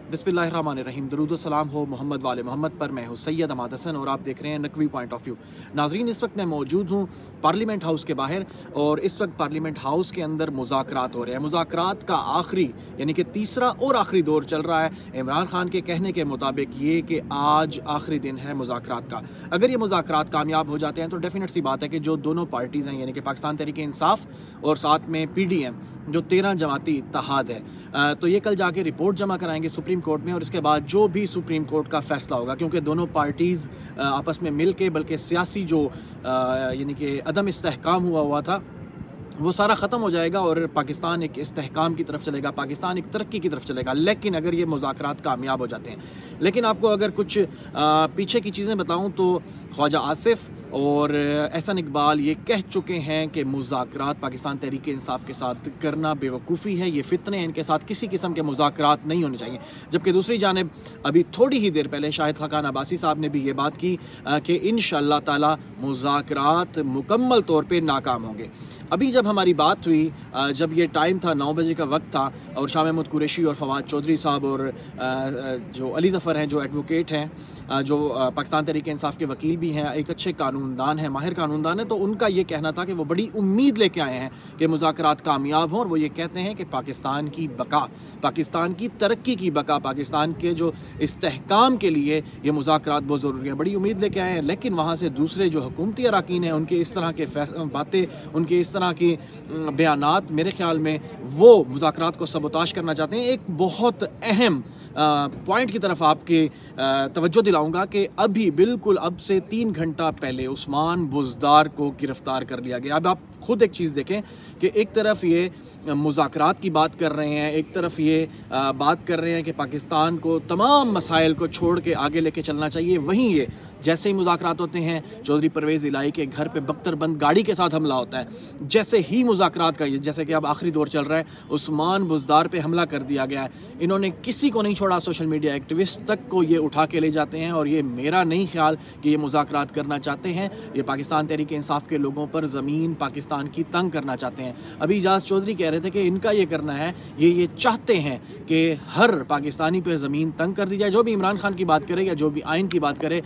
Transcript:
बिस्मिल्लाहिर्रहमानिर्रहीम। दरूद व सलाम हो मोहम्मद वाले मोहम्मद पर। मैं हूँ सैयद अहमद हसन और आप देख रहे हैं नकवी पॉइंट ऑफ व्यू। नाजरीन, इस वक्त मैं मौजूद हूँ पार्लियामेंट हाउस के बाहर और इस वक्त पार्लियामेंट हाउस के अंदर मुज़ाकरात हो रहे हैं। मुज़ाकरात का आखिरी यानी कि तीसरा और आखिरी दौर चल रहा है। इमरान खान के कहने के मुताबिक ये कि आज आखिरी दिन है मुज़ाकरात का। अगर ये मुज़ाकरात कामयाब हो जाते हैं तो डेफिनेट सी बात है कि जो दोनों पार्टीज़ हैं यानी कि पाकिस्तान तहरीक इंसाफ और साथ में PDM जो 13 जमाती इत्तेहाद है, तो ये कल जाके रिपोर्ट जमा कराएंगे सुप्रीम कोर्ट में और इसके बाद जो भी सुप्रीम कोर्ट का फैसला होगा, क्योंकि दोनों पार्टीज़ आपस में मिल के बल्कि सियासी जो यानी कि अदम इस्तेहकाम हुआ था वो सारा ख़त्म हो जाएगा और पाकिस्तान एक इस्तेहकाम की तरफ चलेगा, पाकिस्तान एक तरक्की की तरफ चलेगा। लेकिन अगर ये मुज़ाकरात कामयाब हो जाते हैं, लेकिन आपको अगर कुछ पीछे की चीज़ें बताऊं तो ख्वाजा आसिफ और एहसन इकबाल ये कह चुके हैं कि मुज़ाकरात पाकिस्तान तहरीक इंसाफ के साथ करना बेवकूफ़ी है, ये फितने हैं, इनके साथ किसी किस्म के मुज़ाकरात नहीं होने चाहिए। जबकि दूसरी जानिब अभी थोड़ी ही देर पहले शाहिद खाकान अब्बासी साहब ने भी ये बात की कि इंशाअल्लाह ताला मुज़ाकरात मुकम्मल तौर पर नाकाम होंगे। अभी जब हमारी बात हुई, जब ये टाइम था 9 बजे का वक्त था और शाह महमूद कुरैशी और फवाद चौधरी साहब और जो अली ज़फ़र हैं जो एडवोकेट हैं, जो पाकिस्तान तहरीक इंसाफ के वकील भी हैं, एक अच्छे कानूनदान हैं, माहिर कानूनदान है, तो उनका ये कहना था कि वो बड़ी उम्मीद लेके आए हैं कि मुज़ाकरात कामयाब हों और वो ये कहते हैं कि पाकिस्तान की बका, पाकिस्तान की तरक्की की बका, पाकिस्तान के जो इस्तेहकाम के लिए ये मुज़ाकरात बहुत ज़रूरी है, बड़ी उम्मीद लेके आए हैं। लेकिन वहाँ से दूसरे जो हुकूमती अराकीन हैं उनके इस तरह के बातें, उनके इस तरह की बयानात, मेरे ख्याल में वो मुज़ाकरात को सबोताश करना चाहते हैं। एक बहुत अहम पॉइंट की तरफ आपके तवज्जो दिलाऊंगा कि अभी बिल्कुल अब से 3 घंटा पहले उस्मान बुज़दार को गिरफ्तार कर लिया गया। अब आप खुद एक चीज़ देखें कि एक तरफ ये मुज़ाकरात की बात कर रहे हैं, एक तरफ ये बात कर रहे हैं कि पाकिस्तान को तमाम मसाइल को छोड़ के आगे लेके चलना चाहिए, वहीं ये जैसे ही मुज़ाकरात होते हैं चौधरी परवेज़ इलाही के घर पे बख्तरबंद गाड़ी के साथ हमला होता है। जैसे ही मुज़ाकरात का ये जैसे कि अब आखिरी दौर चल रहा है, उस्मान बुज़दार पे हमला कर दिया गया है। इन्होंने किसी को नहीं छोड़ा, सोशल मीडिया एक्टिविस्ट तक को ये उठा के ले जाते हैं और ये मेरा नहीं ख्याल कि ये मुज़ाकरात करना चाहते हैं। ये पाकिस्तान तहरीक इंसाफ के लोगों पर ज़मीन पाकिस्तान की तंग करना चाहते हैं। अभी इजाज़ चौधरी कह रहे थे कि इनका ये करना है, ये चाहते हैं कि हर पाकिस्तानी पे ज़मीन तंग कर दी जाए, जो भी इमरान खान की बात करे या जो भी आइन की बात करे।